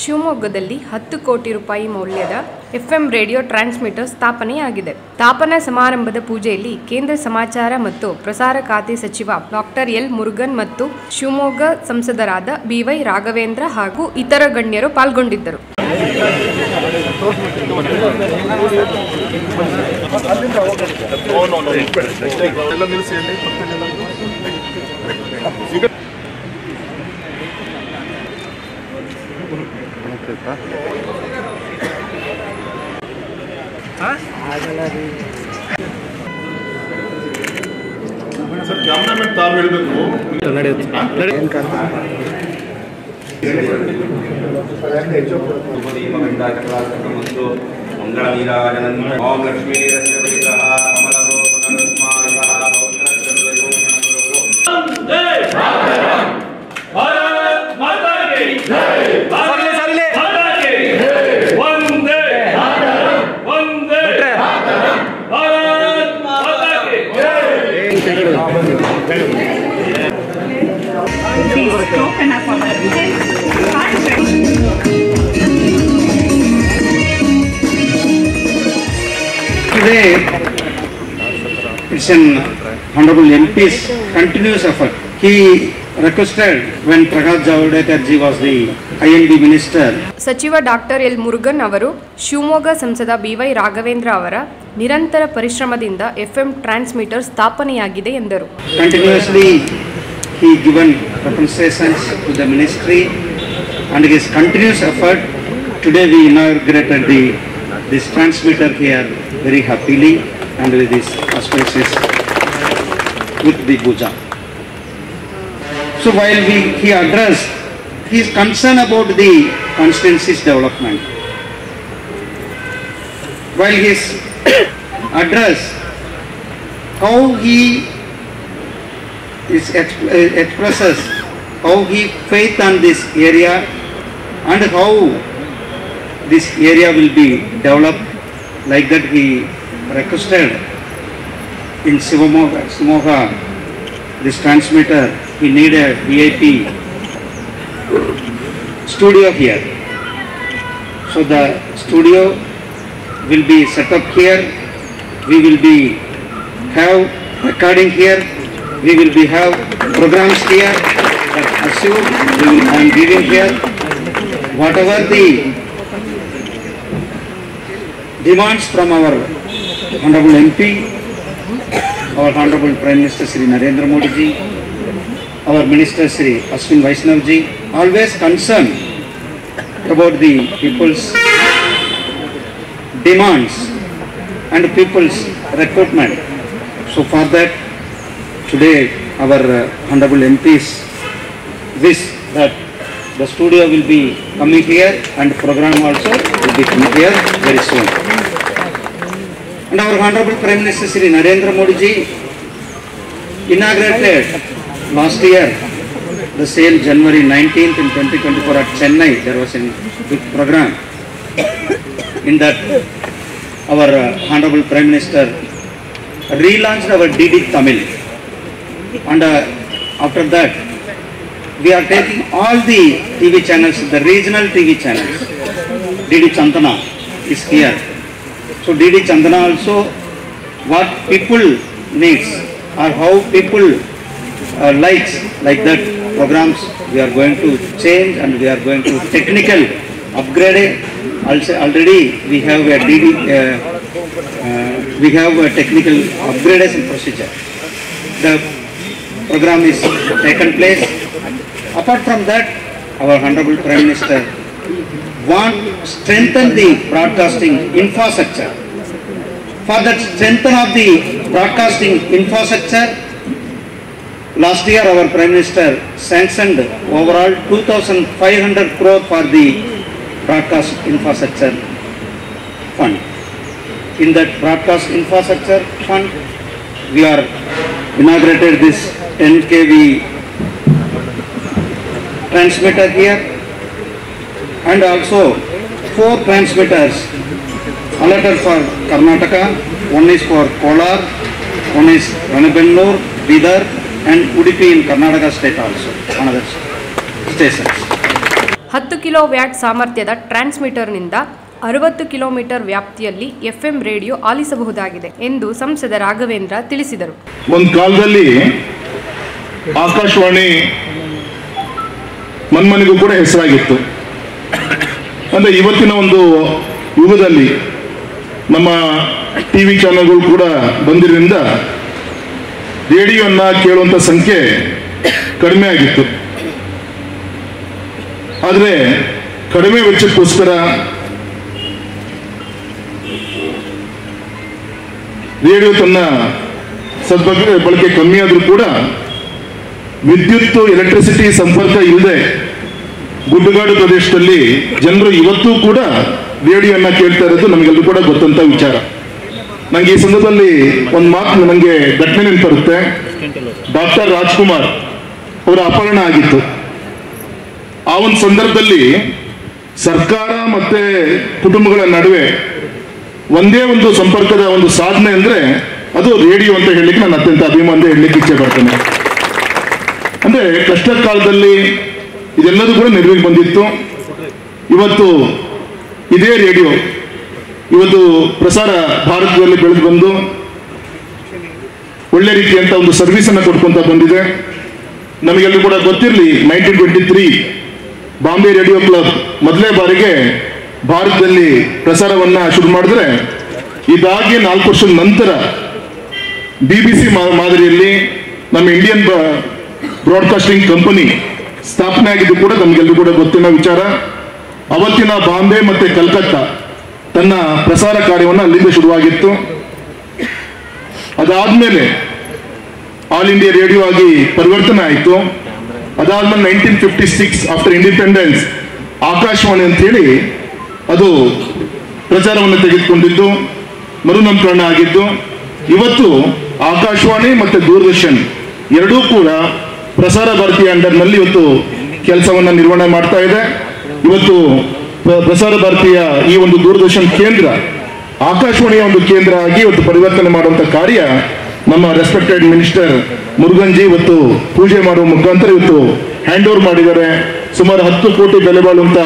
ಶಿವಮೊಗ್ಗದಲ್ಲಿ 10 ಕೋಟಿ ರೂಪಾಯಿ ಮೌಲ್ಯದ FM ರೇಡಿಯೋ ಟ್ರಾನ್ಸ್ಮಿಟರ್ ಸ್ಥಾಪನೆಯಾಗಿದೆ. ಸ್ಥಾಪನಾ ಸಮಾರಂಭದ ಪೂಜೆಯಲ್ಲಿ ಕೇಂದ್ರ ಸಮಾಚಾರ ಮತ್ತು ಪ್ರಸಾರ ಖಾತೆ ಸಚಿವ ಡಾಕ್ಟರ್ ಎಲ್ ಮುರುಗನ್ ಮತ್ತು ಶಿವಮೊಗ್ಗ ಸಂಸದರಾದ BY ರಾಘವೇಂದ್ರ ಹಾಗೂ ಇತರ ಗಣ್ಯರು ಪಾಲ್ಗೊಂಡಿದ್ದರು. ಸರ್ ಕ್ಯಾಮ್ರಾಮನ್ ತಾವು ಹೇಳಬೇಕು ಮಂಗಳ ವೀರಾಜನಂದ ಓಂ Lakshmi Today, it's an Honorable MP's continuous effort. He requested when Prakash Javadekar ji was the IND minister. ಸಚಿವ ಡಾಕ್ಟರ್ ಎಲ್ ಮುರುಗನ್ ಅವರು ಶಿವಮೊಗ್ಗ ಸಂಸದ BY ರಾಘವೇಂದ್ರ ಅವರ ನಿರಂತರ ಪರಿಶ್ರಮದಿಂದ FM ಟ್ರಾನ್ಸ್ಮಿಟರ್ ಸ್ಥಾಪನೆಯಾಗಿದೆ ಎಂದರು. Continuously, he given representations to the ministry and his continuous effort. Today we inaugurated this transmitter here very happily and with this auspicious with the puja. So while he addressed, he is concerned about the constituency's development. While his address, how he expresses how he faith on this area and how this area will be developed, like that he requested in Shimoga this transmitter, he need a VIP studio here. So the studio will be set up here, we will be have recording here, we will be have programs here, assume I am giving here whatever the demands from our Honorable MP, our Honorable Prime Minister Shri Narendra Modi ji, our Minister Shri Ashwin Vaishnav ji, always concerned about the people's demands and people's recruitment. So for that, today our Honorable MPs wish that the studio will be coming here and program also will be coming here very soon. And our Honorable Prime Minister Shri Narendra Modi ji inaugurated last year, the same January 19th in 2024 at Chennai. There was a big program. In that, our Honorable Prime Minister relaunched our DD Tamil. And after that, we are taking all the TV channels, the regional TV channels. DD Chandana is here. So DD Chandana also, what people needs or how people likes, like that programs we are going to change and we are going to technical upgrade. Also already we have a DD, we have a technical upgradation procedure. The program is taken place. Apart from that, our Honorable Prime Minister want to strengthen the broadcasting infrastructure. For that strengthen of the broadcasting infrastructure, last year our Prime Minister sanctioned overall 2,500 crore for the broadcast infrastructure fund. In that broadcast infrastructure fund, we are inaugurated this 10 kV transmitter here, and also 4 transmitters allotted for Karnataka. One is for Kolar, one is Ranebellur, Bidar, and Udupi in Karnataka state also, another stations. 10 kilo watt ಸಾಮರ್ಥ್ಯದ ಟ್ರಾನ್ಸ್ಮಿಟರ್ನಿಂದ 60 kilometre ವ್ಯಾಪ್ತಿಯಲ್ಲಿ FM radio ಆಲಿಸಬಹುದಾಗಿದೆ ಎಂದು ಸಂಸದ ರಾಘವೇಂದ್ರ ತಿಳಿಸಿದರು. ಒಂದು ಕಾಲದಲ್ಲಿ ಆಕಾಶವಾಣಿ ಮನ್ಮನೆಗೂ ಕೂಡ ಹೆಸರಾಗಿತ್ತು. ಅಂದರೆ ಇವತ್ತಿನ ಒಂದು ಯುಗದಲ್ಲಿ ನಮ್ಮ TV ಚಾನೆಲ್ಗಳು ಕೂಡ ಬಂದಿದ್ದರಿಂದ ರೇಡಿಯೋನ ಕೇಳುವಂಥ ಸಂಖ್ಯೆ ಕಡಿಮೆ ಆಗಿತ್ತು. ಆದರೆ ಕಡಿಮೆ ವೆಚ್ಚಕ್ಕೋಸ್ಕರ ರೇಡಿಯೋ ತನ್ನ ಬಳಕೆ ಕಮ್ಮಿ ಆದರೂ ಕೂಡ ವಿದ್ಯುತ್ ಎಲೆಕ್ಟ್ರಿಸಿಟಿ ಸಂಪರ್ಕ ಇಲ್ಲದೆ ಗುಡ್ಡಗಾಡು ಪ್ರದೇಶದಲ್ಲಿ ಜನರು ಇವತ್ತೂ ಕೂಡ ರೇಡಿಯೋನ ಕೇಳ್ತಾ ಇರೋದು ನಮಗೆಲ್ಲರೂ ಕೂಡ ಗೊತ್ತಂತ ವಿಚಾರ. ನನಗೆ ಈ ಸಂದರ್ಭದಲ್ಲಿ ಒಂದು ಮಾತು ನನಗೆ ಘಟನೆ ನೆನಪರುತ್ತೆ. ಡಾಕ್ಟರ್ ರಾಜ್ಕುಮಾರ್ ಅವರ ಅಪಹರಣ ಆಗಿತ್ತು. ಆ ಒಂದು ಸಂದರ್ಭದಲ್ಲಿ ಸರ್ಕಾರ ಮತ್ತೆ ಕುಟುಂಬಗಳ ನಡುವೆ ಒಂದೇ ಒಂದು ಸಂಪರ್ಕದ ಒಂದು ಸಾಧನೆ ಅಂದ್ರೆ ಅದು ರೇಡಿಯೋ ಅಂತ ಹೇಳಲಿಕ್ಕೆ ನಾನು ಅತ್ಯಂತ ಅಭಿಮಾನ ಹೇಳಲಿಕ್ಕೆ ಇಚ್ಛೆ ಪಡ್ತೇನೆ. ಅಂದ್ರೆ ಕಷ್ಟ ಕಾಲದಲ್ಲಿ ಇದೆಲ್ಲದೂ ಕೂಡ ನೆರವಿಗೆ ಬಂದಿತ್ತು. ಇವತ್ತು ಇದೇ ರೇಡಿಯೋ ಇವತ್ತು ಪ್ರಸಾರ ಭಾರತದಲ್ಲಿ ಬೆಳೆದು ಬಂದು ಒಳ್ಳೆ ರೀತಿಯಂತ ಒಂದು ಸರ್ವಿಸ್ ಅನ್ನು ಕೊಡ್ಕೊಂತ ಬಂದಿದೆ. ನಮಗೆಲ್ಲರೂ ಕೂಡ ಗೊತ್ತಿರಲಿ, 1923 ಬಾಂಬೆ ರೇಡಿಯೋ ಕ್ಲಬ್ ಮೊದಲೇ ಬಾರಿಗೆ ಭಾರತದಲ್ಲಿ ಪ್ರಸಾರವನ್ನ ಶುರು ಮಾಡಿದ್ರೆ, ಇದಾಗಿ 4 ವರ್ಷದ ನಂತರ BBC ಮಾದರಿಯಲ್ಲಿ ನಮ್ಮ ಇಂಡಿಯನ್ ಬ್ರಾಡ್ಕಾಸ್ಟಿಂಗ್ ಕಂಪನಿ ಸ್ಥಾಪನೆ ಆಗಿದ್ದು ಕೂಡ ನಮಗೆಲ್ಲರೂ ಕೂಡ ಗೊತ್ತಿನ ವಿಚಾರ. ಅವತ್ತಿನ ಬಾಂಬೆ ಮತ್ತೆ ಕಲ್ಕತ್ತಾ ತನ್ನ ಪ್ರಸಾರ ಕಾರ್ಯವನ್ನು ಅಲ್ಲಿಂದ ಶುರುವಾಗಿತ್ತು. ಅದಾದ್ಮೇಲೆ ಆಲ್ ಇಂಡಿಯಾ ರೇಡಿಯೋ ಆಗಿ ಪರಿವರ್ತನೆ ಆಯಿತು. ಅದಾದ್ಮೇಲೆ 1956 ಆಫ್ಟರ್ ಇಂಡಿಪೆಂಡೆನ್ಸ್ ಆಕಾಶವಾಣಿ ಅಂತೇಳಿ ಅದು ಪ್ರಚಾರವನ್ನು ತೆಗೆದುಕೊಂಡಿದ್ದು, ಮರುನಾಮಕರಣ ಆಗಿದ್ದು. ಇವತ್ತು ಆಕಾಶವಾಣಿ ಮತ್ತು ದೂರದರ್ಶನ್ ಎರಡೂ ಕೂಡ ಪ್ರಸಾರ ಭಾರತಿಯ ಅಂಡರ್ನಲ್ಲಿ ಇವತ್ತು ಕೆಲಸವನ್ನು ನಿರ್ವಹಣೆ ಮಾಡ್ತಾ ಇದೆ. ಇವತ್ತು ಪ್ರಸಾರ ಭಾರತಿಯ ಈ ಒಂದು ದೂರದರ್ಶನ್ ಕೇಂದ್ರ ಆಕಾಶವಾಣಿಯ ಒಂದು ಕೇಂದ್ರ ಆಗಿ ಇವತ್ತು ಪರಿವರ್ತನೆ ಮಾಡುವಂಥ ಕಾರ್ಯ ನಮ್ಮ ರೆಸ್ಪೆಕ್ಟೆಡ್ ಮಿನಿಸ್ಟರ್ ಮುರುಗನ್ಜಿ ಇವತ್ತು ಪೂಜೆ ಮಾಡುವ ಮುಖಾಂತರ ಇವತ್ತು ಹ್ಯಾಂಡ್ ಓವರ್ ಮಾಡಿದ್ದಾರೆ. ಸುಮಾರು 10 ಕೋಟಿ ಬೆಲೆ ಬಾಳುವಂಥ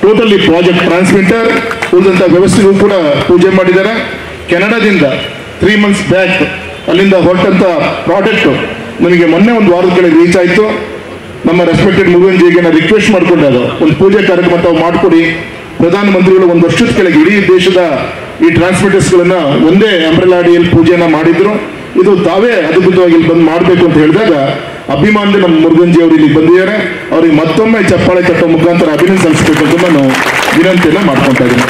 ಟೋಟಲಿ ಪ್ರಾಜೆಕ್ಟ್ ಟ್ರಾನ್ಸ್ಮಿಟರ್ ಉಳಿದಂಥ ವ್ಯವಸ್ಥೆಗೂ ಕೂಡ ಪೂಜೆ ಮಾಡಿದ್ದಾರೆ. ಕೆನಡಾದಿಂದ 3 months ಬ್ಯಾಕ್ ಅಲ್ಲಿಂದ ಹೊರಟಂಥ ಪ್ರಾಡಕ್ಟ್ ನನಗೆ ಮೊನ್ನೆ ಒಂದು ವಾರದ ಕೆಳಗೆ ರೀಚ್ ಆಯಿತು. ನಮ್ಮ ರೆಸ್ಪೆಕ್ಟೆಡ್ ಮುರುಗನ್ಜಿಗೆ ನಾನು ರಿಕ್ವೆಸ್ಟ್ ಮಾಡ್ಕೊಂಡಾಗ ಒಂದು ಪೂಜೆ ಕಾರ್ಯಕ್ರಮ ತಾವು ಮಾಡಿಕೊಡಿ. ಪ್ರಧಾನಮಂತ್ರಿಗಳು 1 ವರ್ಷದ ಕೆಳಗೆ ಇಡೀ ದೇಶದ ಈ ಟ್ರಾನ್ಸ್ಮಿಟರ್ಸ್ಗಳನ್ನ ಒಂದೇ ಅಂಬ್ರೆಲಾ ಅಡಿಯಲ್ಲಿ ಪೂಜೆನ ಮಾಡಿದ್ರು. ಇದು ತಾವೇ ಅದ್ಭುತವಾಗಿ ಇಲ್ಲಿ ಬಂದು ಮಾಡಬೇಕು ಅಂತ ಹೇಳಿದಾಗ ಅಭಿಮಾನದ ನಮ್ಮ ಮುರುಗನ್ಜಿ ಅವರು ಇಲ್ಲಿ ಬಂದಿದ್ದಾರೆ. ಅವರಿಗೆ ಮತ್ತೊಮ್ಮೆ ಚಪ್ಪಾಳೆ ತಟ್ಟೋ ಮುಖಾಂತರ ಅಭಿನಂದನೆ ಸಲ್ಲಿಸಬೇಕು ಅಂತ ನಾನು ವಿನಂತಿಯನ್ನ ಮಾಡ್ಕೊತಾ ಇದ್ದೀನಿ.